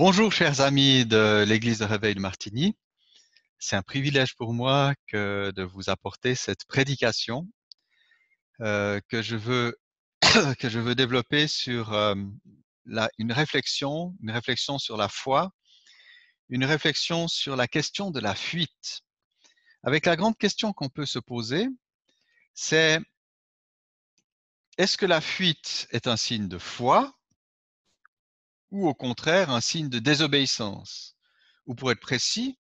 Bonjour chers amis de l'Église de Réveil de Martigny. C'est un privilège pour moi de vous apporter cette prédication que je veux développer sur une réflexion sur la foi, une réflexion sur la question de la fuite. Avec la grande question qu'on peut se poser, c'est est-ce que la fuite est un signe de foi ou au contraire un signe de désobéissance? Ou pour être précis,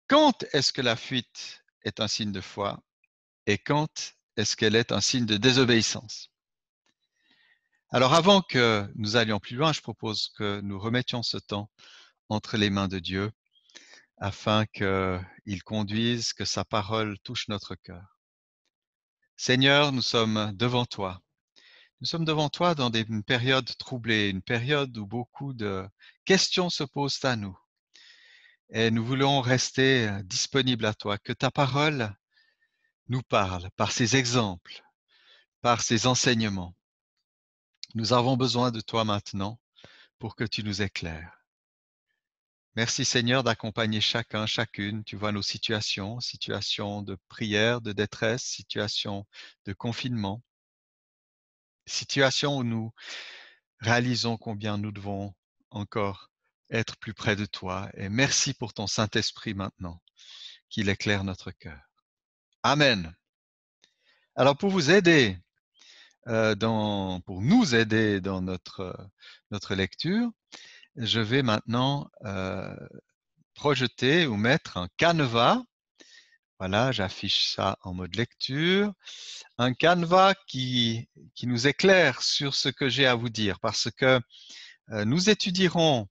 quand est-ce que la fuite est un signe de foi et quand est-ce qu'elle est un signe de désobéissance? Alors avant que nous allions plus loin, je propose que nous remettions ce temps entre les mains de Dieu afin qu'il conduise, que sa parole touche notre cœur. Seigneur, nous sommes devant toi. Nous sommes devant toi dans une période troublée, une période où beaucoup de questions se posent à nous. Et nous voulons rester disponibles à toi, que ta parole nous parle par ses exemples, par ses enseignements. Nous avons besoin de toi maintenant pour que tu nous éclaires. Merci Seigneur d'accompagner chacun, chacune. Tu vois nos situations de prière, de détresse, situations de confinement, situations où nous réalisons combien nous devons encore être plus près de toi. Et merci pour ton Saint-Esprit maintenant, qu'il éclaire notre cœur. Amen. Alors pour vous aider, pour nous aider dans notre lecture, je vais maintenant projeter ou mettre un canevas. Voilà, j'affiche ça en mode lecture. Un canevas qui nous éclaire sur ce que j'ai à vous dire parce que nous étudierons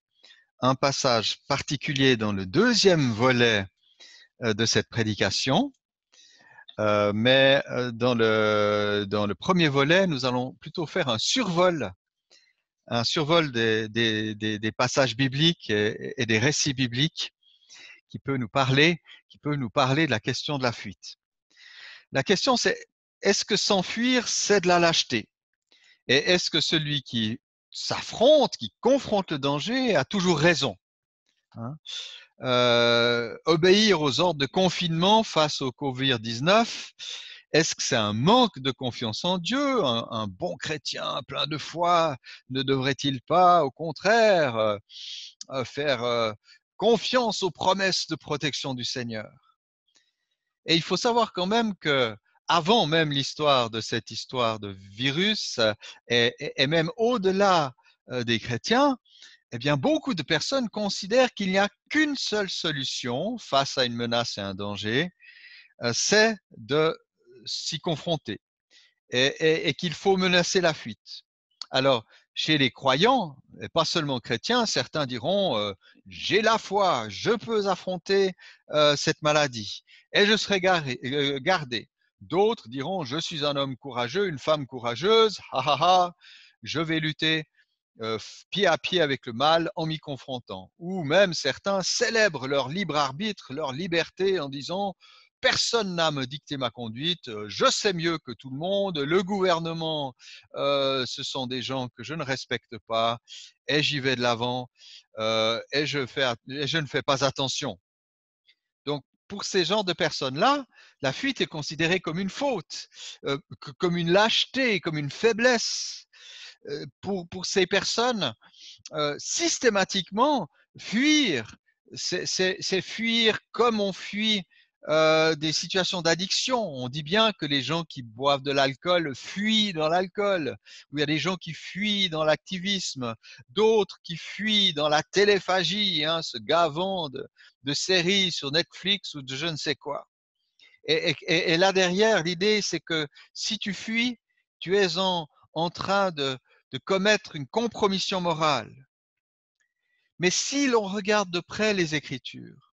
un passage particulier dans le deuxième volet de cette prédication. Mais dans le premier volet, nous allons plutôt faire un survol des passages bibliques et des récits bibliques qui peut nous parler de la question de la fuite. La question c'est, est-ce que s'enfuir, c'est de la lâcheté? Et est-ce que celui qui s'affronte, qui confronte le danger, a toujours raison? Obéir aux ordres de confinement face au Covid-19, est-ce que c'est un manque de confiance en Dieu? Un bon chrétien plein de foi ne devrait-il pas, au contraire, faire confiance aux promesses de protection du Seigneur? Et il faut savoir quand même que avant même cette histoire de virus et même au-delà des chrétiens, eh bien, beaucoup de personnes considèrent qu'il n'y a qu'une seule solution face à une menace et un danger, c'est de s'y confronter et qu'il faut menacer la fuite. Alors, chez les croyants, et pas seulement chrétiens, certains diront j'ai la foi, je peux affronter cette maladie et je serai gardé. D'autres diront je suis un homme courageux, une femme courageuse, je vais lutter pied à pied avec le mal en m'y confrontant. Ou même certains célèbrent leur libre arbitre, leur liberté en disant personne n'a à me dicter ma conduite, je sais mieux que tout le monde, le gouvernement, ce sont des gens que je ne respecte pas et j'y vais de l'avant et je ne fais pas attention. Donc, pour ces genres de personnes-là, la fuite est considérée comme une faute, comme une lâcheté, comme une faiblesse. Pour ces personnes, systématiquement, fuir, c'est fuir comme on fuit des situations d'addiction. On dit bien que les gens qui boivent de l'alcool fuient dans l'alcool, ou il y a des gens qui fuient dans l'activisme, d'autres qui fuient dans la téléphagie, se gavant de séries sur Netflix ou de je ne sais quoi. Et là derrière, l'idée, c'est que si tu fuis, tu es en train de commettre une compromission morale. Mais si l'on regarde de près les Écritures,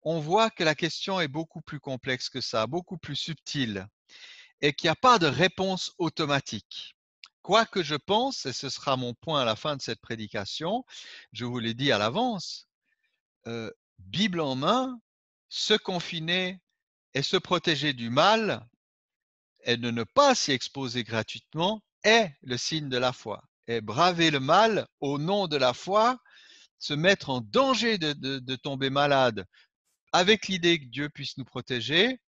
on voit que la question est beaucoup plus complexe que ça, beaucoup plus subtile, et qu'il n'y a pas de réponse automatique. Quoi que je pense, et ce sera mon point à la fin de cette prédication, je vous l'ai dit à l'avance, Bible en main, se confiner et se protéger du mal et de ne pas s'y exposer gratuitement est le signe de la foi. Et braver le mal au nom de la foi, se mettre en danger de tomber malade avec l'idée que Dieu puisse nous protéger,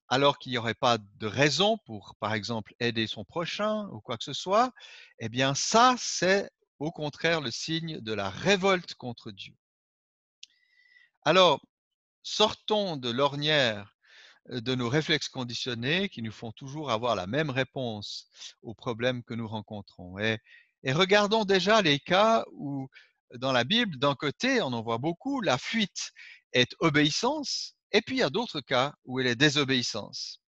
alors qu'il n'y aurait pas de raison pour, par exemple, aider son prochain ou quoi que ce soit, eh bien ça, c'est au contraire le signe de la révolte contre Dieu. Alors, sortons de l'ornière de nos réflexes conditionnés qui nous font toujours avoir la même réponse aux problèmes que nous rencontrons. Et regardons déjà les cas où, dans la Bible, d'un côté, on en voit beaucoup, la fuite est obéissance, et puis il y a d'autres cas où elle est désobéissance.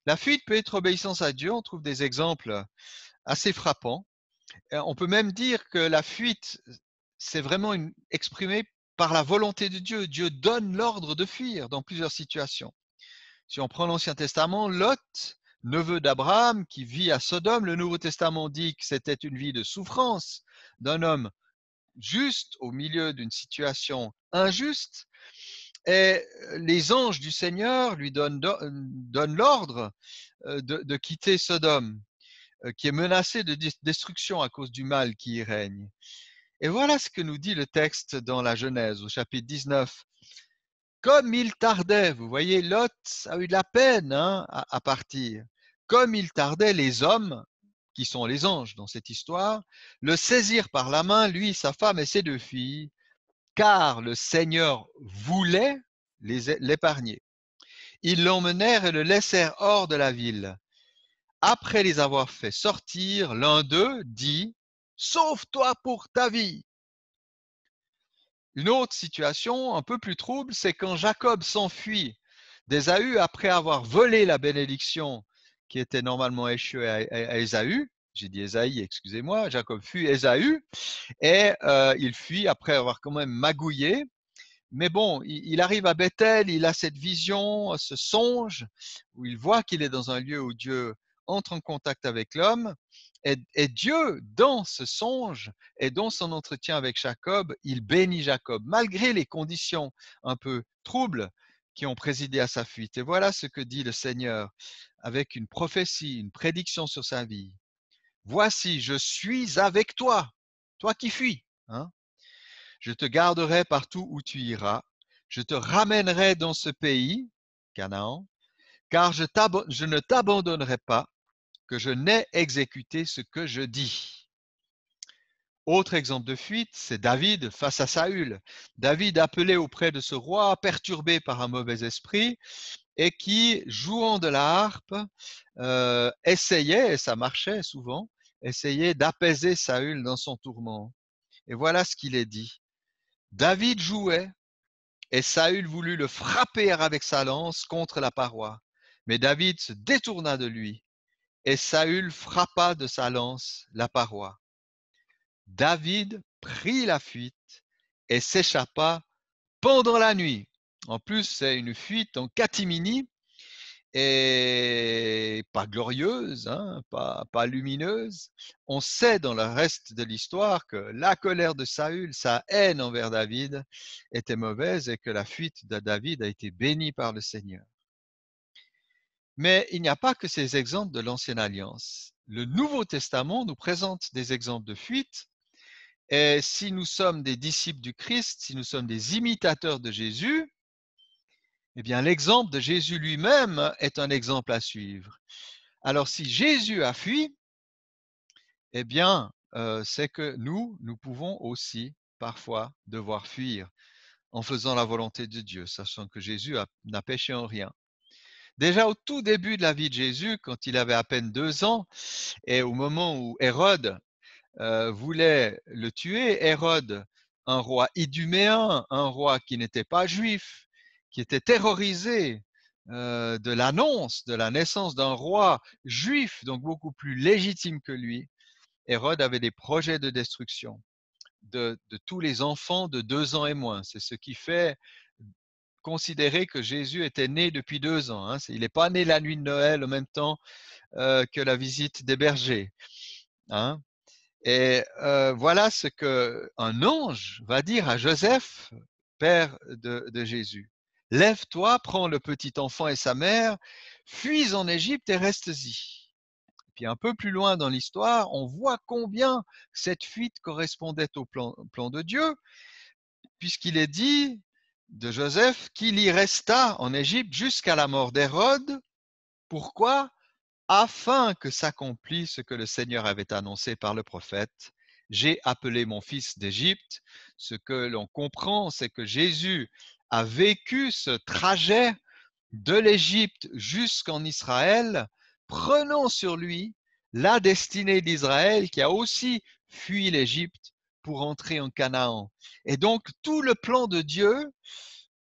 La fuite peut être obéissance à Dieu, on trouve des exemples assez frappants. On peut même dire que la fuite, c'est vraiment exprimé par la volonté de Dieu. Dieu donne l'ordre de fuir dans plusieurs situations. Si on prend l'Ancien Testament, Lot, neveu d'Abraham, qui vit à Sodome, le Nouveau Testament dit que c'était une vie de souffrance d'un homme juste au milieu d'une situation injuste. Et les anges du Seigneur lui donnent l'ordre de quitter Sodome, qui est menacée de destruction à cause du mal qui y règne. Et voilà ce que nous dit le texte dans la Genèse, au chapitre 19. Comme il tardait, vous voyez, Lot a eu de la peine à partir. Comme il tardait, les hommes, qui sont les anges dans cette histoire, le saisirent par la main, lui, sa femme et ses deux filles, car le Seigneur voulait l'épargner. Ils l'emmenèrent et le laissèrent hors de la ville. Après les avoir fait sortir, l'un d'eux dit « Sauve-toi pour ta vie !» Une autre situation un peu plus trouble, c'est quand Jacob s'enfuit d'Ésaü après avoir volé la bénédiction qui était normalement échue à Ésaü. J'ai dit Ésaïe, excusez-moi. Jacob fuit Ésaü et il fuit après avoir quand même magouillé. Mais bon, il arrive à Bethel, il a cette vision, ce songe, où il voit qu'il est dans un lieu où Dieu entre en contact avec l'homme. Et Dieu, dans ce songe et dans son entretien avec Jacob, il bénit Jacob, malgré les conditions un peu troubles qui ont présidé à sa fuite. Et voilà ce que dit le Seigneur avec une prophétie, une prédiction sur sa vie. Voici, je suis avec toi, toi qui fuis. Je te garderai partout où tu iras. Je te ramènerai dans ce pays, Canaan, car je ne t'abandonnerai pas, que je n'ai exécuté ce que je dis. Autre exemple de fuite, c'est David face à Saül. David appelé auprès de ce roi, perturbé par un mauvais esprit, et qui, jouant de la harpe, essayait, et ça marchait souvent, essayait d'apaiser Saül dans son tourment. Et voilà ce qu'il est dit. David jouait, et Saül voulut le frapper avec sa lance contre la paroi. Mais David se détourna de lui, et Saül frappa de sa lance la paroi. David prit la fuite et s'échappa pendant la nuit. En plus, c'est une fuite en catimini et pas glorieuse, pas lumineuse. On sait dans le reste de l'histoire que la colère de Saül, sa haine envers David était mauvaise et que la fuite de David a été bénie par le Seigneur. Mais il n'y a pas que ces exemples de l'Ancienne Alliance. Le Nouveau Testament nous présente des exemples de fuite. Et si nous sommes des disciples du Christ, si nous sommes des imitateurs de Jésus, eh bien l'exemple de Jésus lui-même est un exemple à suivre. Alors si Jésus a fui, eh bien c'est que nous pouvons aussi parfois devoir fuir en faisant la volonté de Dieu, sachant que Jésus n'a péché en rien. Déjà au tout début de la vie de Jésus, quand il avait à peine 2 ans, et au moment où Hérode voulait le tuer, Hérode, un roi iduméen, un roi qui n'était pas juif, qui était terrorisé de l'annonce de la naissance d'un roi juif, donc beaucoup plus légitime que lui, Hérode avait des projets de destruction de tous les enfants de 2 ans et moins. C'est ce qui fait considérer que Jésus était né depuis 2 ans. Il n'est pas né la nuit de Noël en même temps que la visite des bergers. Et voilà ce qu'un ange va dire à Joseph, père de Jésus. Lève-toi, prends le petit enfant et sa mère, fuis en Égypte et reste-y. Puis un peu plus loin dans l'histoire, on voit combien cette fuite correspondait au plan de Dieu, puisqu'il est dit de Joseph qu'il y resta en Égypte jusqu'à la mort d'Hérode. Pourquoi? Afin que s'accomplisse ce que le Seigneur avait annoncé par le prophète. J'ai appelé mon fils d'Égypte. Ce que l'on comprend, c'est que Jésus a vécu ce trajet de l'Égypte jusqu'en Israël, prenant sur lui la destinée d'Israël qui a aussi fui l'Égypte pour entrer en Canaan. Et donc tout le plan de Dieu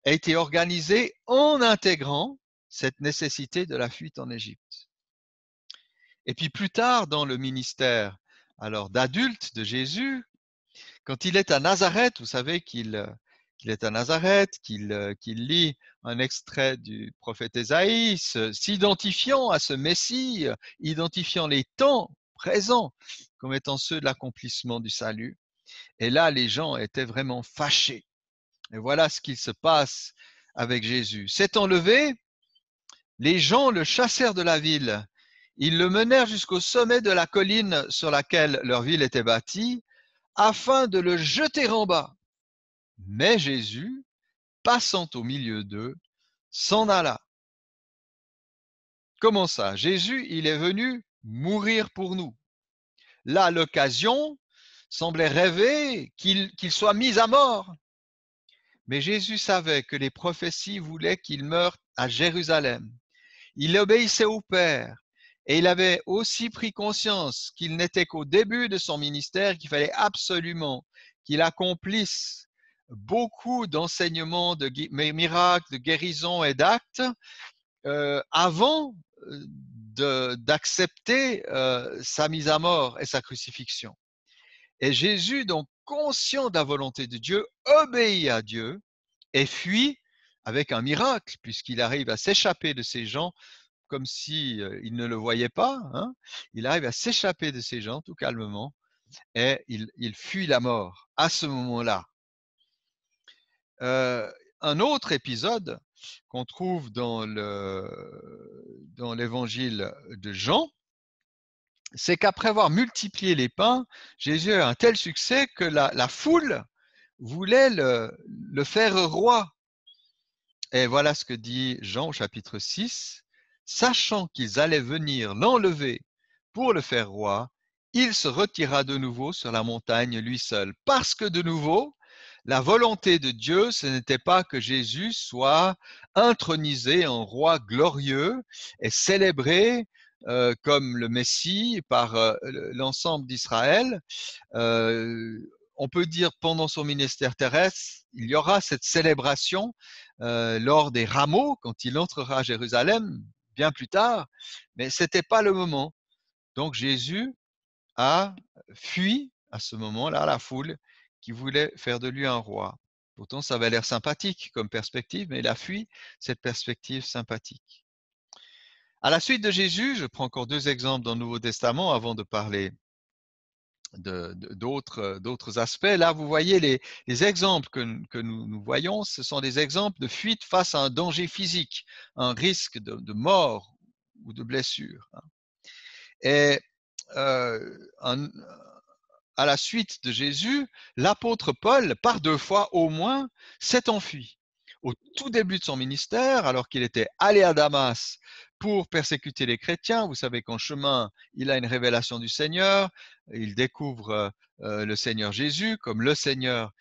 a été organisé en intégrant cette nécessité de la fuite en Égypte. Et puis plus tard dans le ministère alors d'adulte de Jésus, quand il est à Nazareth, vous savez qu'il est à Nazareth, qu'il lit un extrait du prophète Ésaïe, s'identifiant à ce Messie, identifiant les temps présents comme étant ceux de l'accomplissement du salut. Et là, les gens étaient vraiment fâchés. Et voilà ce qu'il se passe avec Jésus. S'étant levé, les gens le chassèrent de la ville. Ils le menèrent jusqu'au sommet de la colline sur laquelle leur ville était bâtie, afin de le jeter en bas. Mais Jésus, passant au milieu d'eux, s'en alla. Comment ça? Jésus, il est venu mourir pour nous. Là, l'occasion semblait rêver qu'il soit mis à mort. Mais Jésus savait que les prophéties voulaient qu'il meure à Jérusalem. Il obéissait au Père. Et il avait aussi pris conscience qu'il n'était qu'au début de son ministère, qu'il fallait absolument qu'il accomplisse beaucoup d'enseignements, de miracles, de guérisons et d'actes avant d'accepter sa mise à mort et sa crucifixion. Et Jésus, donc conscient de la volonté de Dieu, obéit à Dieu et fuit avec un miracle, puisqu'il arrive à s'échapper de ces gens comme si il ne le voyait pas. Hein. Il arrive à s'échapper de ces gens tout calmement et il fuit la mort à ce moment-là. Un autre épisode qu'on trouve dans l'évangile de Jean, c'est qu'après avoir multiplié les pains, Jésus a eu un tel succès que la foule voulait le faire roi. Et voilà ce que dit Jean au chapitre 6. Sachant qu'ils allaient venir l'enlever pour le faire roi, il se retira de nouveau sur la montagne lui seul. Parce que de nouveau, la volonté de Dieu, ce n'était pas que Jésus soit intronisé en roi glorieux et célébré comme le Messie par l'ensemble d'Israël. On peut dire pendant son ministère terrestre, il y aura cette célébration lors des rameaux, quand il entrera à Jérusalem, bien plus tard, mais ce n'était pas le moment. Donc Jésus a fui à ce moment-là la foule qui voulait faire de lui un roi. Pourtant, ça avait l'air sympathique comme perspective, mais il a fui cette perspective sympathique. À la suite de Jésus, je prends encore deux exemples dans le Nouveau Testament avant de parler d'autres aspects. Là, vous voyez les exemples que nous voyons, ce sont des exemples de fuite face à un danger physique, un risque de mort ou de blessure. Et à la suite de Jésus, l'apôtre Paul, par deux fois au moins, s'est enfui. Au tout début de son ministère, alors qu'il était allé à Damas pour persécuter les chrétiens, vous savez qu'en chemin, il a une révélation du Seigneur, il découvre le Seigneur Jésus comme le Seigneur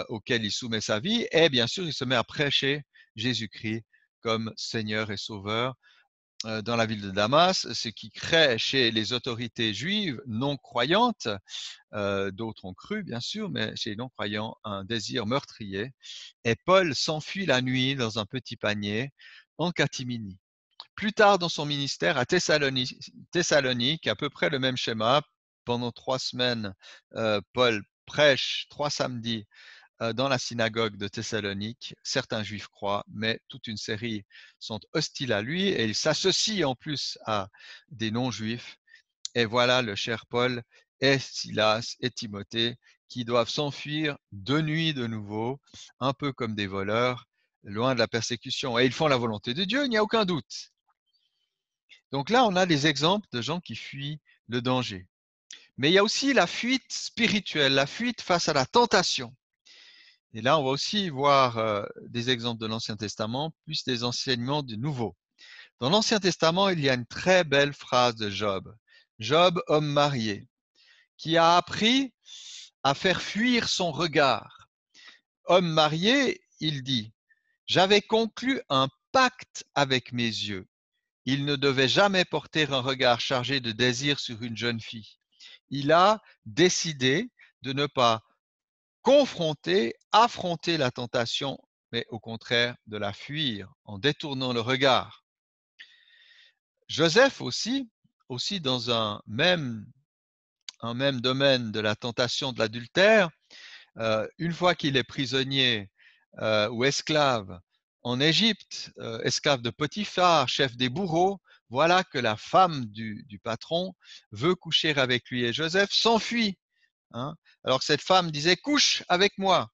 auquel il soumet sa vie, et bien sûr, il se met à prêcher Jésus-Christ comme Seigneur et Sauveur dans la ville de Damas, ce qui crée chez les autorités juives non croyantes, d'autres ont cru bien sûr, mais chez les non-croyants, un désir meurtrier. Et Paul s'enfuit la nuit dans un petit panier en catimini. Plus tard dans son ministère à Thessalonique, à peu près le même schéma. Pendant 3 semaines, Paul prêche 3 samedis dans la synagogue de Thessalonique. Certains juifs croient, mais toute une série sont hostiles à lui et il s'associe en plus à des non-juifs. Et voilà le cher Paul et Silas et Timothée qui doivent s'enfuir de nuit de nouveau, un peu comme des voleurs, loin de la persécution. Et ils font la volonté de Dieu, il n'y a aucun doute. Donc là, on a des exemples de gens qui fuient le danger. Mais il y a aussi la fuite spirituelle, la fuite face à la tentation. Et là, on va aussi voir des exemples de l'Ancien Testament, plus des enseignements du Nouveau. Dans l'Ancien Testament, il y a une très belle phrase de Job. Job, homme marié, qui a appris à faire fuir son regard. Homme marié, il dit, j'avais conclu un pacte avec mes yeux. Il ne devait jamais porter un regard chargé de désir sur une jeune fille. Il a décidé de ne pas confronter, affronter la tentation, mais au contraire de la fuir en détournant le regard. Joseph aussi dans un même domaine de la tentation de l'adultère, une fois qu'il est prisonnier ou esclave en Égypte, esclave de Potiphar, chef des bourreaux, voilà que la femme du patron veut coucher avec lui et Joseph s'enfuit. Hein, alors que cette femme disait couche avec moi.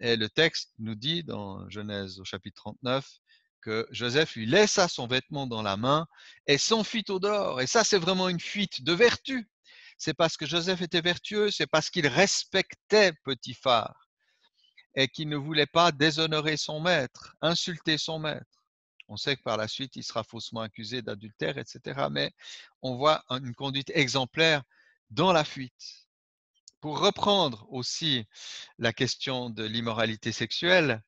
Et le texte nous dit dans Genèse au chapitre 39 que Joseph lui laissa son vêtement dans la main et s'enfuit au dehors. Et ça, c'est vraiment une fuite de vertu. C'est parce que Joseph était vertueux, c'est parce qu'il respectait Potiphar et qu'il ne voulait pas déshonorer son maître, insulter son maître. On sait que par la suite, il sera faussement accusé d'adultère, etc. Mais on voit une conduite exemplaire dans la fuite. Pour reprendre aussi la question de l'immoralité sexuelle,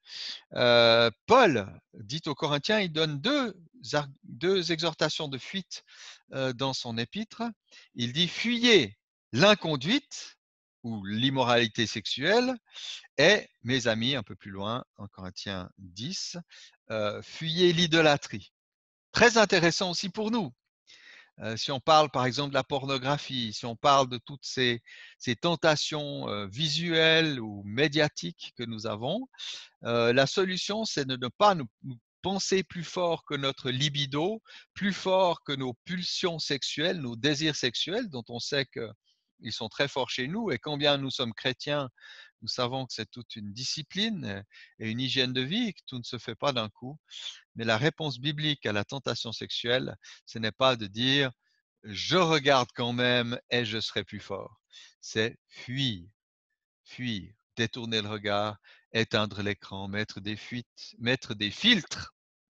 Paul dit aux Corinthiens, il donne deux exhortations de fuite dans son épître. Il dit fuyez l'inconduite ou l'immoralité sexuelle et, mes amis, un peu plus loin, en Corinthiens 10, fuyez l'idolâtrie. Très intéressant aussi pour nous. Si on parle par exemple de la pornographie, si on parle de toutes ces tentations visuelles ou médiatiques que nous avons, la solution, c'est de ne pas nous penser plus fort que notre libido, plus fort que nos pulsions sexuelles, nos désirs sexuels, dont on sait qu'ils sont très forts chez nous. Et quand bien nous sommes chrétiens, nous savons que c'est toute une discipline et une hygiène de vie, que tout ne se fait pas d'un coup. Mais la réponse biblique à la tentation sexuelle, ce n'est pas de dire je regarde quand même et je serai plus fort. C'est fuir, fuir, détourner le regard, éteindre l'écran, mettre des filtres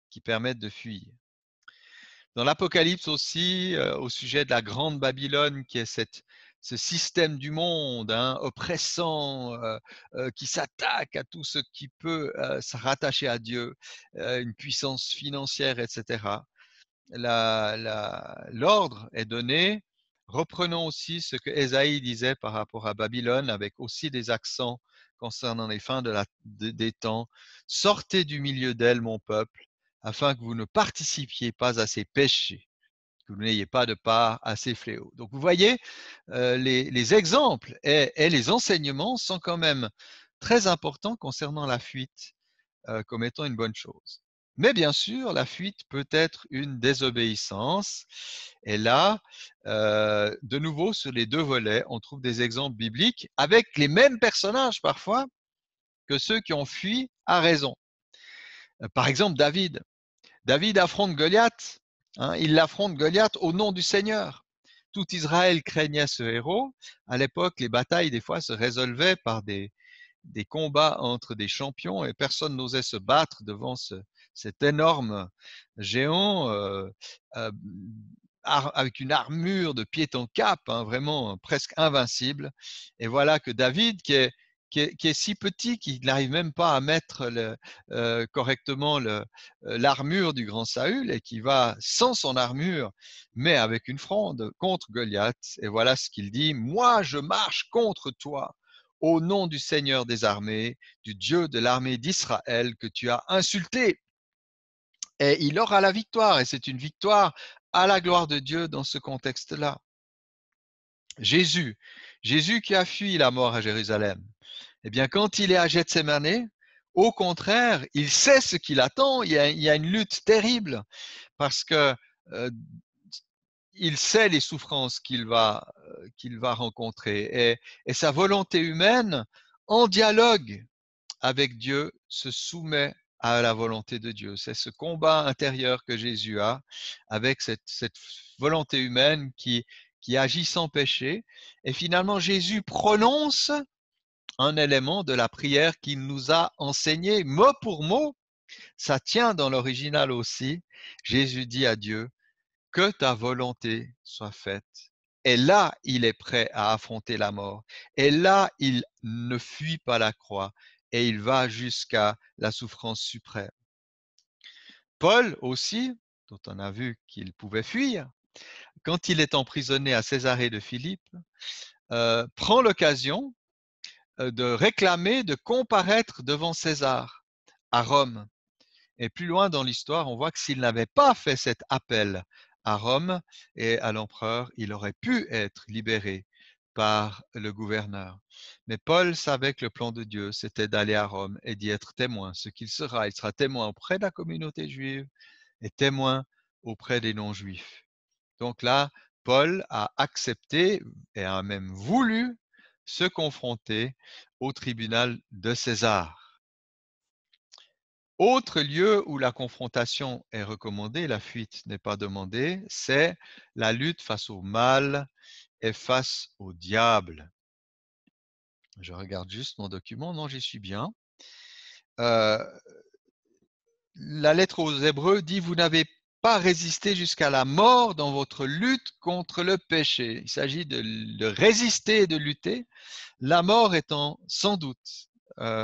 qui permettent de fuir. Dans l'Apocalypse aussi, au sujet de la grande Babylone, qui est ce système du monde oppressant, qui s'attaque à tout ce qui peut se rattacher à Dieu, une puissance financière, etc. L'ordre est donné. Reprenons aussi ce que Ésaïe disait par rapport à Babylone, avec aussi des accents concernant les fins des temps. Sortez du milieu d'elle, mon peuple, afin que vous ne participiez pas à ses péchés, que vous n'ayez pas de part à ses fléaux. Donc vous voyez, les exemples et les enseignements sont quand même très importants concernant la fuite comme étant une bonne chose. Mais bien sûr, la fuite peut être une désobéissance. Et là, de nouveau, sur les deux volets, on trouve des exemples bibliques avec les mêmes personnages parfois que ceux qui ont fui à raison. Par exemple, David. David affronte Goliath. Il l'affronte Goliath au nom du Seigneur. Tout Israël craignait ce héros. À l'époque, les batailles, des fois, se résolvaient par des combats entre des champions et personne n'osait se battre devant cet énorme géant avec une armure de pied en cap, vraiment presque invincible. Et voilà que David, qui est si petit qu'il n'arrive même pas à mettre correctement l'armure du grand Saül et qui va sans son armure, mais avec une fronde contre Goliath. Et voilà ce qu'il dit, moi je marche contre toi au nom du Seigneur des armées, du Dieu de l'armée d'Israël que tu as insulté. Et il aura la victoire, et c'est une victoire à la gloire de Dieu dans ce contexte-là. Jésus qui a fui la mort à Jérusalem, eh bien quand il est à Gethsémane, au contraire, il sait ce qu'il attend, il y a une lutte terrible, parce que il sait les souffrances qu'il va rencontrer, et sa volonté humaine, en dialogue avec Dieu, se soumet à la volonté de Dieu. C'est ce combat intérieur que Jésus a avec cette volonté humaine qui agit sans péché. Et finalement, Jésus prononce un élément de la prière qu'il nous a enseigné mot pour mot. Ça tient dans l'original aussi. Jésus dit à Dieu, que ta volonté soit faite. Et là, il est prêt à affronter la mort. Et là, il ne fuit pas la croix et il va jusqu'à la souffrance suprême. Paul aussi, dont on a vu qu'il pouvait fuir, quand il est emprisonné à Césarée de Philippe, prend l'occasion de réclamer de comparaître devant César à Rome. Et plus loin dans l'histoire, on voit que s'il n'avait pas fait cet appel à Rome et à l'empereur, il aurait pu être libéré par le gouverneur. Mais Paul savait que le plan de Dieu, c'était d'aller à Rome et d'y être témoin. Ce qu'il sera témoin auprès de la communauté juive et témoin auprès des non-juifs. Donc là, Paul a accepté et a même voulu se confronter au tribunal de César. Autre lieu où la confrontation est recommandée, la fuite n'est pas demandée, c'est la lutte face au mal et face au diable. Je regarde juste mon document, non, j'y suis bien. La lettre aux Hébreux dit « Vous n'avez pas résisté jusqu'à la mort dans votre lutte contre le péché ». Il s'agit de résister et de lutter, la mort étant sans doute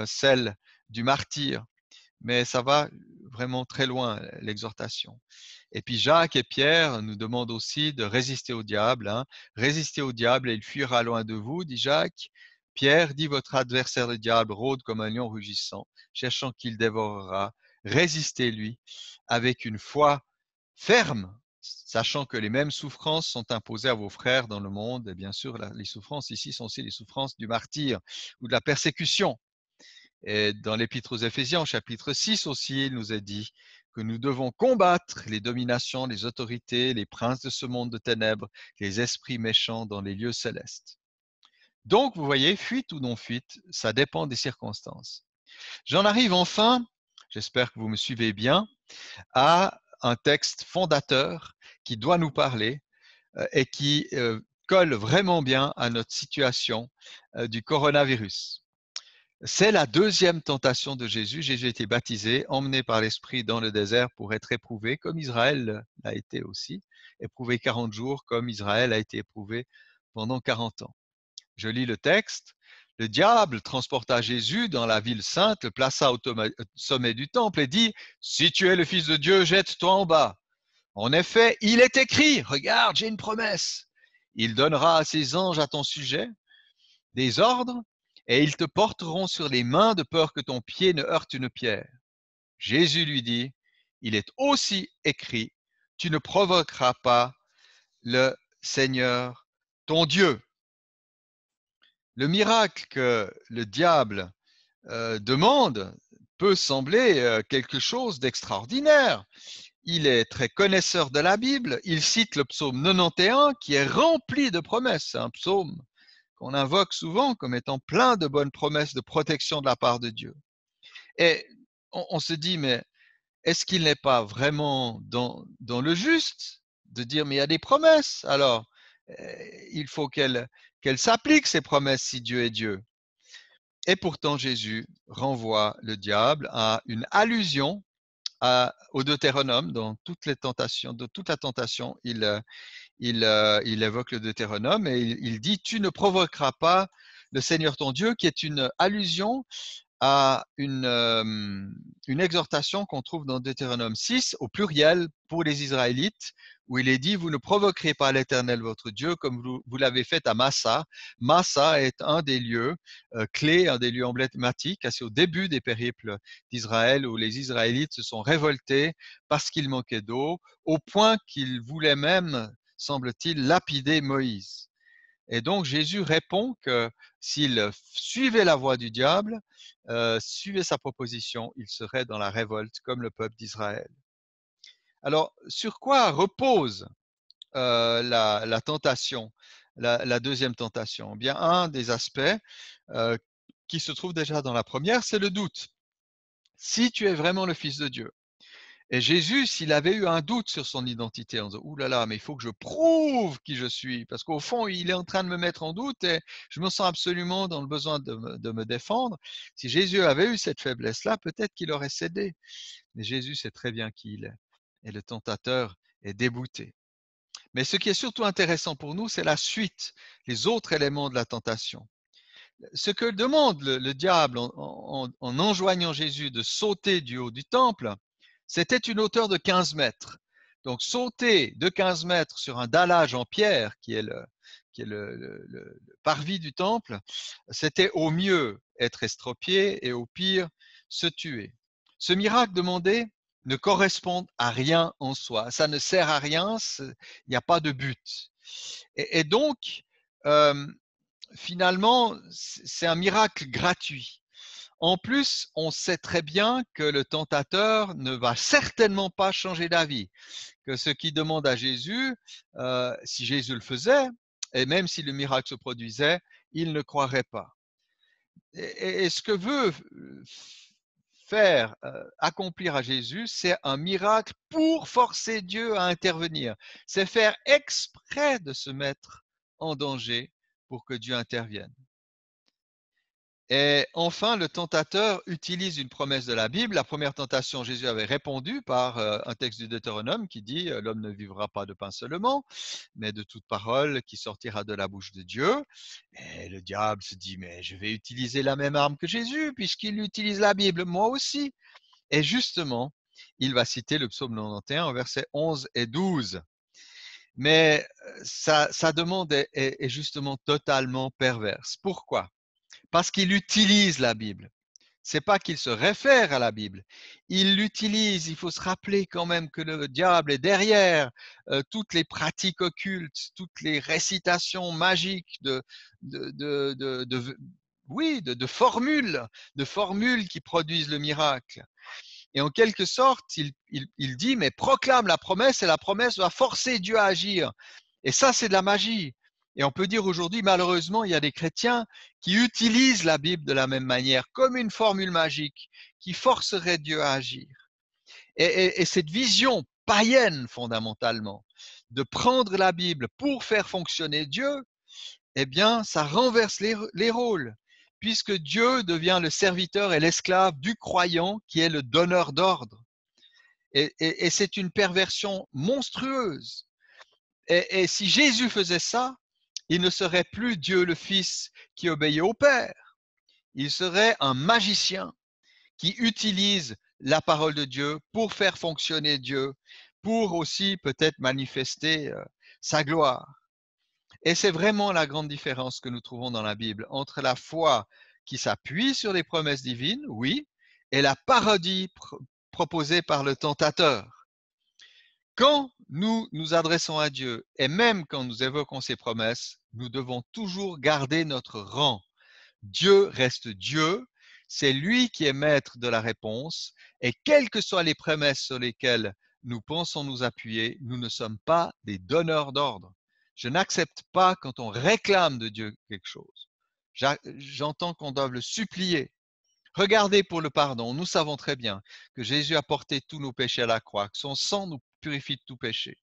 celle du martyr, mais ça va vraiment très loin, l'exhortation. Et puis Jacques et Pierre nous demandent aussi de résister au diable. Hein. Résistez au diable et il fuira loin de vous, dit Jacques. Pierre dit, votre adversaire le diable rôde comme un lion rugissant, cherchant qu'il dévorera. Résistez-lui avec une foi ferme, sachant que les mêmes souffrances sont imposées à vos frères dans le monde. Et bien sûr, les souffrances ici sont aussi les souffrances du martyr ou de la persécution. Et dans l'Épître aux Éphésiens, chapitre 6 aussi, il nous est dit que nous devons combattre les dominations, les autorités, les princes de ce monde de ténèbres, les esprits méchants dans les lieux célestes. Donc, vous voyez, fuite ou non fuite, ça dépend des circonstances. J'en arrive enfin, j'espère que vous me suivez bien, à un texte fondateur qui doit nous parler et qui colle vraiment bien à notre situation du coronavirus. C'est la deuxième tentation de Jésus. Jésus a été baptisé, emmené par l'Esprit dans le désert pour être éprouvé, comme Israël l'a été aussi, éprouvé 40 jours, comme Israël a été éprouvé pendant 40 ans. Je lis le texte. Le diable transporta Jésus dans la ville sainte, le plaça au sommet du temple et dit, « Si tu es le Fils de Dieu, jette-toi en bas. » En effet, il est écrit, regarde, j'ai une promesse. Il donnera à ses anges à ton sujet des ordres, et ils te porteront sur les mains de peur que ton pied ne heurte une pierre. Jésus lui dit, il est aussi écrit, tu ne provoqueras pas le Seigneur ton Dieu. Le miracle que le diable demande peut sembler quelque chose d'extraordinaire. Il est très connaisseur de la Bible, il cite le psaume 91 qui est rempli de promesses, c'est un psaume qu'on invoque souvent comme étant plein de bonnes promesses de protection de la part de Dieu. Et on se dit, mais est-ce qu'il n'est pas vraiment dans le juste de dire, mais il y a des promesses, alors il faut qu'elles s'appliquent, ces promesses, si Dieu est Dieu. Et pourtant, Jésus renvoie le diable à une allusion au Deutéronome, dans toutes les tentations, de toute la tentation, il évoque le Deutéronome et il dit « Tu ne provoqueras pas le Seigneur ton Dieu », qui est une allusion à une exhortation qu'on trouve dans Deutéronome 6, au pluriel, pour les Israélites, où il est dit « Vous ne provoquerez pas l'Éternel votre Dieu comme vous l'avez fait à Massa ». Massa est un des lieux clés, un des lieux emblématiques, assez au début des périples d'Israël, où les Israélites se sont révoltés parce qu'il manquait d'eau, au point qu'ils voulaient même, semble-t-il, lapider Moïse. Et donc Jésus répond que s'il suivait la voie du diable, suivait sa proposition, il serait dans la révolte comme le peuple d'Israël. Alors, sur quoi repose la tentation, la deuxième tentation? Bien, un des aspects qui se trouve déjà dans la première, c'est le doute. si tu es vraiment le Fils de Dieu. Et Jésus, s'il avait eu un doute sur son identité, en disant, ouh là là, mais il faut que je prouve qui je suis, parce qu'au fond, il est en train de me mettre en doute et je me sens absolument dans le besoin de me défendre. Si Jésus avait eu cette faiblesse-là, peut-être qu'il aurait cédé. Mais Jésus sait très bien qui il est. Et le tentateur est déboutté. Mais ce qui est surtout intéressant pour nous, c'est la suite, les autres éléments de la tentation. Ce que demande le diable en enjoignant Jésus de sauter du haut du temple, c'était une hauteur de 15 mètres. Donc sauter de 15 mètres sur un dallage en pierre, qui est le parvis du temple, c'était au mieux être estropié et au pire se tuer. Ce miracle demandé ne correspond à rien en soi. Ça ne sert à rien, il n'y a pas de but. Et donc, euh, finalement, c'est un miracle gratuit. En plus, on sait très bien que le tentateur ne va certainement pas changer d'avis, que ce qu'il demande à Jésus, si Jésus le faisait, et même si le miracle se produisait, il ne croirait pas. Et ce que veut faire accomplir à Jésus, c'est un miracle pour forcer Dieu à intervenir. C'est faire exprès de se mettre en danger pour que Dieu intervienne. Et enfin, le tentateur utilise une promesse de la Bible. La première tentation, Jésus avait répondu par un texte du Deutéronome qui dit « L'homme ne vivra pas de pain seulement, mais de toute parole qui sortira de la bouche de Dieu. » Et le diable se dit « Mais je vais utiliser la même arme que Jésus puisqu'il utilise la Bible, moi aussi. » Et justement, il va citer le psaume 91 versets 11 et 12. Mais sa demande est justement totalement perverse. Pourquoi? Parce qu'il utilise la Bible. C'est pas qu'il se réfère à la Bible. Il l'utilise. Il faut se rappeler quand même que le diable est derrière toutes les pratiques occultes, toutes les récitations magiques oui, de formules qui produisent le miracle. Et en quelque sorte, il dit, mais proclame la promesse et la promesse va forcer Dieu à agir. Et ça, c'est de la magie. Et on peut dire aujourd'hui, malheureusement, il y a des chrétiens qui utilisent la Bible de la même manière, comme une formule magique qui forcerait Dieu à agir. Et cette vision païenne, fondamentalement, de prendre la Bible pour faire fonctionner Dieu, eh bien, ça renverse les rôles, puisque Dieu devient le serviteur et l'esclave du croyant qui est le donneur d'ordre. Et c'est une perversion monstrueuse. Et si Jésus faisait ça, il ne serait plus Dieu le Fils qui obéit au Père. Il serait un magicien qui utilise la parole de Dieu pour faire fonctionner Dieu, pour aussi peut-être manifester sa gloire. Et c'est vraiment la grande différence que nous trouvons dans la Bible entre la foi qui s'appuie sur les promesses divines, oui, et la parodie proposée par le tentateur. Quand nous nous adressons à Dieu et même quand nous évoquons ses promesses, nous devons toujours garder notre rang. Dieu reste Dieu, c'est lui qui est maître de la réponse et quelles que soient les promesses sur lesquelles nous pensons nous appuyer, nous ne sommes pas des donneurs d'ordre. Je n'accepte pas quand on réclame de Dieu quelque chose. J'entends qu'on doit le supplier. Regardez pour le pardon. Nous savons très bien que Jésus a porté tous nos péchés à la croix, que son sang nous purifie de tout péché.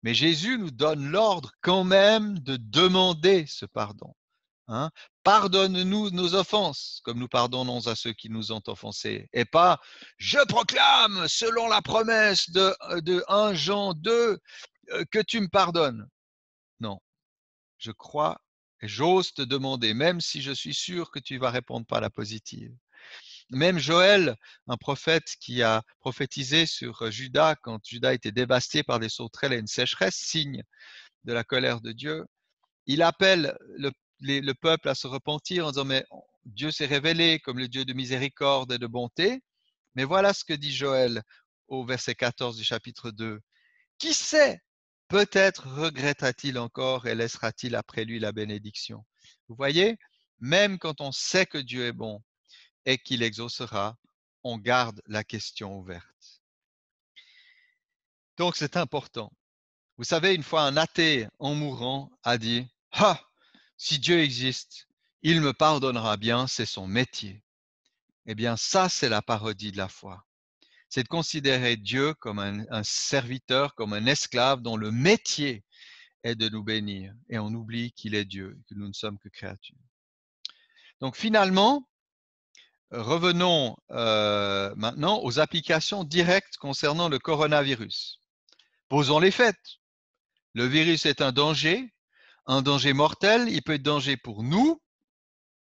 Mais Jésus nous donne l'ordre quand même de demander ce pardon. Hein? Pardonne-nous nos offenses, comme nous pardonnons à ceux qui nous ont offensés. Et pas, je proclame, selon la promesse de 1 Jean 2, que tu me pardonnes. Non, je crois et j'ose te demander, même si je suis sûr que tu vas répondre par la positive. Même Joël, un prophète qui a prophétisé sur Juda quand Juda était dévasté par des sauterelles et une sécheresse, signe de la colère de Dieu, il appelle le peuple à se repentir en disant mais Dieu s'est révélé comme le Dieu de miséricorde et de bonté. Mais voilà ce que dit Joël au verset 14 du chapitre 2. Qui sait, peut-être regrettera-t-il encore et laissera-t-il après lui la bénédiction. Vous voyez, même quand on sait que Dieu est bon et qu'il exaucera, on garde la question ouverte. Donc c'est important. Vous savez, une fois un athée en mourant a dit « Ah, si Dieu existe, il me pardonnera bien, c'est son métier. » Eh bien, ça, c'est la parodie de la foi. C'est de considérer Dieu comme un serviteur, comme un esclave dont le métier est de nous bénir. Et on oublie qu'il est Dieu, que nous ne sommes que créatures. Donc finalement, revenons maintenant aux applications directes concernant le coronavirus. Posons les faits. Le virus est un danger mortel. Il peut être danger pour nous,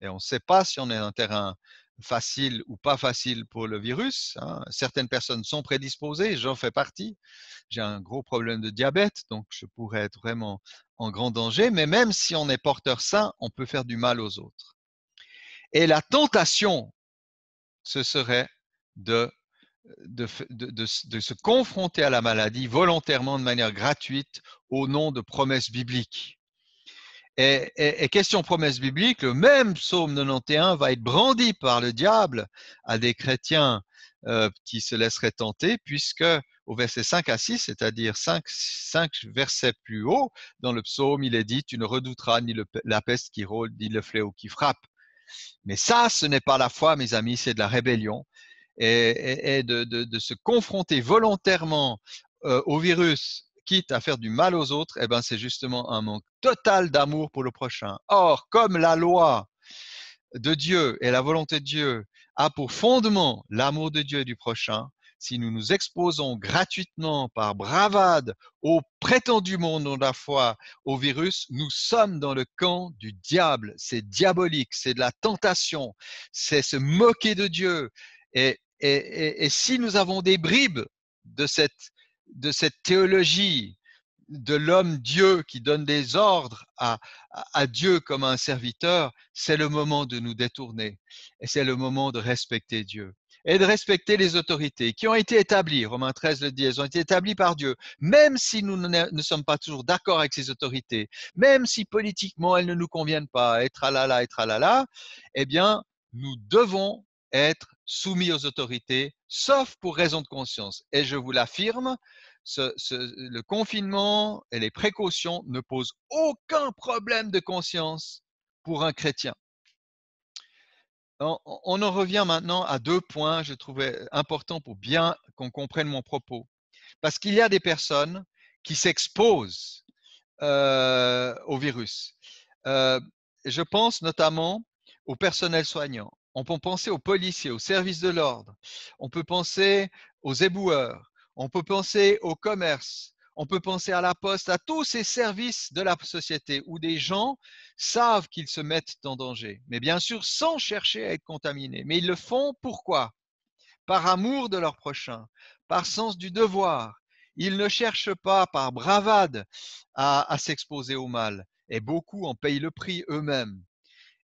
et on ne sait pas si on est un terrain facile ou pas facile pour le virus. Hein. Certaines personnes sont prédisposées, j'en fais partie. J'ai un gros problème de diabète, donc je pourrais être vraiment en grand danger. Mais même si on est porteur sain, on peut faire du mal aux autres. Et la tentation, ce serait de se confronter à la maladie volontairement de manière gratuite au nom de promesses bibliques. Et question promesse biblique, le même psaume 91 va être brandi par le diable à des chrétiens qui se laisseraient tenter, puisque au verset 5 à 6, c'est-à-dire 5 versets plus haut, dans le psaume, il est dit « Tu ne redouteras ni la peste qui rôde, ni le fléau qui frappe ». Mais ça, ce n'est pas la foi, mes amis, c'est de la rébellion. Et de se confronter volontairement au virus, quitte à faire du mal aux autres, eh ben, c'est justement un manque total d'amour pour le prochain. Or, comme la loi de Dieu et la volonté de Dieu a pour fondement l'amour de Dieu et du prochain, si nous nous exposons gratuitement par bravade au prétendu monde de la foi, au virus, nous sommes dans le camp du diable. C'est diabolique, c'est de la tentation, c'est se moquer de Dieu. Et si nous avons des bribes de cette théologie de l'homme-dieu qui donne des ordres à Dieu comme un serviteur, c'est le moment de nous détourner. Et c'est le moment de respecter Dieu. Et de respecter les autorités qui ont été établies, Romains 13 le dit, elles ont été établies par Dieu, même si nous ne sommes pas toujours d'accord avec ces autorités, même si politiquement elles ne nous conviennent pas, et tralala, eh bien, nous devons être soumis aux autorités, sauf pour raison de conscience. Et je vous l'affirme, le confinement et les précautions ne posent aucun problème de conscience pour un chrétien. On en revient maintenant à 2 points, je trouvais important pour bien qu'on comprenne mon propos. Parce qu'il y a des personnes qui s'exposent au virus. Je pense notamment au personnel soignant. On peut penser aux policiers, aux services de l'ordre. On peut penser aux éboueurs. On peut penser au commerce. On peut penser à la poste, à tous ces services de la société où des gens savent qu'ils se mettent en danger. Mais bien sûr, sans chercher à être contaminés. Mais ils le font pourquoi? Par amour de leur prochain, par sens du devoir. Ils ne cherchent pas par bravade à s'exposer au mal. Et beaucoup en payent le prix eux-mêmes.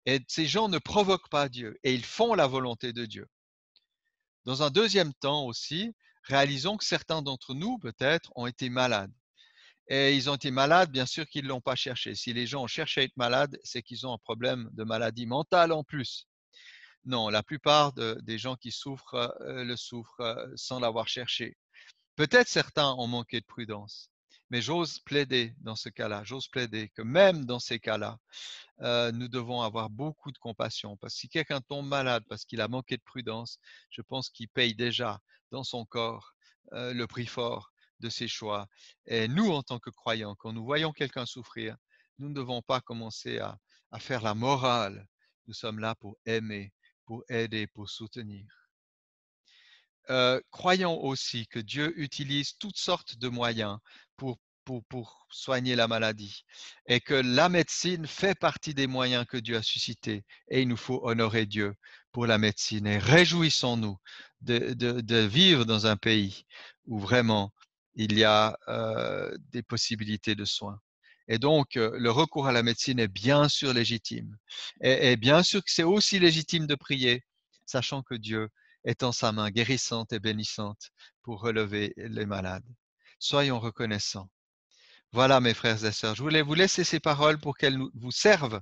Et ces gens ne provoquent pas Dieu et ils font la volonté de Dieu. Dans un deuxième temps aussi, réalisons que certains d'entre nous, peut-être, ont été malades. Et ils ont été malades, bien sûr qu'ils ne l'ont pas cherché. Si les gens ont cherché à être malades, c'est qu'ils ont un problème de maladie mentale en plus. Non, la plupart des gens qui souffrent le souffrent sans l'avoir cherché. Peut-être certains ont manqué de prudence, mais j'ose plaider dans ce cas-là, j'ose plaider que même dans ces cas-là, nous devons avoir beaucoup de compassion. Parce que si quelqu'un tombe malade parce qu'il a manqué de prudence, je pense qu'il paye déjà dans son corps le prix fort de ses choix. Et nous, en tant que croyants, quand nous voyons quelqu'un souffrir, nous ne devons pas commencer à faire la morale. Nous sommes là pour aimer, pour aider, pour soutenir. Croyons aussi que Dieu utilise toutes sortes de moyens pour soigner la maladie et que la médecine fait partie des moyens que Dieu a suscités et il nous faut honorer Dieu pour la médecine et réjouissons-nous de vivre dans un pays où vraiment il y a des possibilités de soins. Et donc, le recours à la médecine est bien sûr légitime. Et bien sûr que c'est aussi légitime de prier, sachant que Dieu est en sa main guérissante et bénissante pour relever les malades. Soyons reconnaissants. Voilà, mes frères et sœurs, je voulais vous laisser ces paroles pour qu'elles vous servent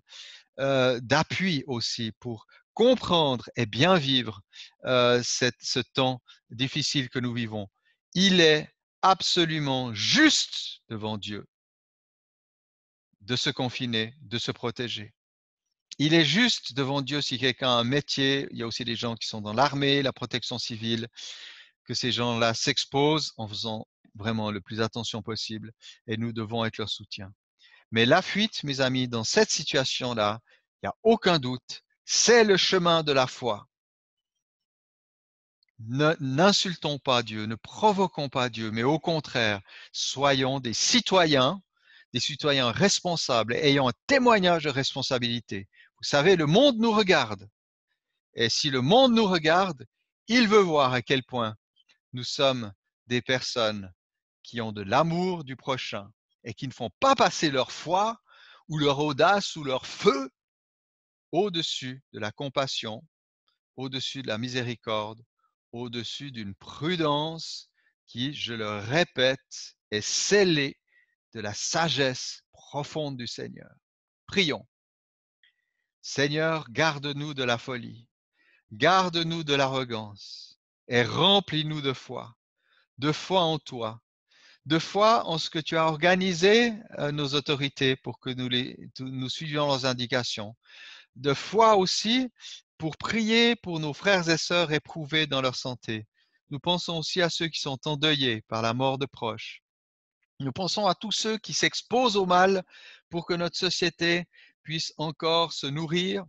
d'appui aussi pour comprendre et bien vivre ce temps difficile que nous vivons. Il est absolument juste devant Dieu de se confiner, de se protéger. Il est juste devant Dieu si quelqu'un a un métier, il y a aussi des gens qui sont dans l'armée, la protection civile, que ces gens-là s'exposent en faisant vraiment le plus attention possible et nous devons être leur soutien. Mais la fuite, mes amis, dans cette situation-là, il n'y a aucun doute, c'est le chemin de la foi. N'insultons pas Dieu, ne provoquons pas Dieu, mais au contraire, soyons des citoyens responsables, ayant un témoignage de responsabilité. Vous savez, le monde nous regarde. Et si le monde nous regarde, il veut voir à quel point nous sommes des personnes qui ont de l'amour du prochain et qui ne font pas passer leur foi ou leur audace ou leur feu au-dessus de la compassion, au-dessus de la miséricorde, au-dessus d'une prudence qui, je le répète, est scellée de la sagesse profonde du Seigneur. Prions. Seigneur, garde-nous de la folie, garde-nous de l'arrogance et remplis-nous de foi en toi, de foi en ce que tu as organisé nos autorités pour que nous suivions leurs indications, de foi aussi pour prier pour nos frères et sœurs éprouvés dans leur santé. Nous pensons aussi à ceux qui sont endeuillés par la mort de proches. Nous pensons à tous ceux qui s'exposent au mal pour que notre société puisse encore se nourrir,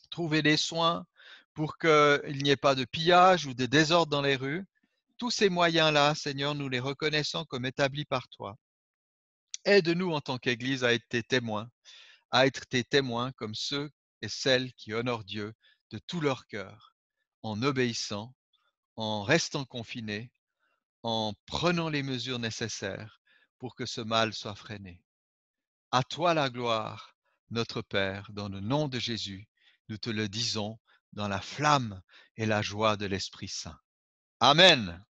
trouver des soins, pour qu'il n'y ait pas de pillage ou de désordre dans les rues. Tous ces moyens-là, Seigneur, nous les reconnaissons comme établis par toi. Aide-nous en tant qu'Église à être tes témoins comme ceux et celles qui honorent Dieu de tout leur cœur, en obéissant, en restant confinés, en prenant les mesures nécessaires pour que ce mal soit freiné. À toi la gloire, notre Père, dans le nom de Jésus, nous te le disons dans la flamme et la joie de l'Esprit Saint. Amen.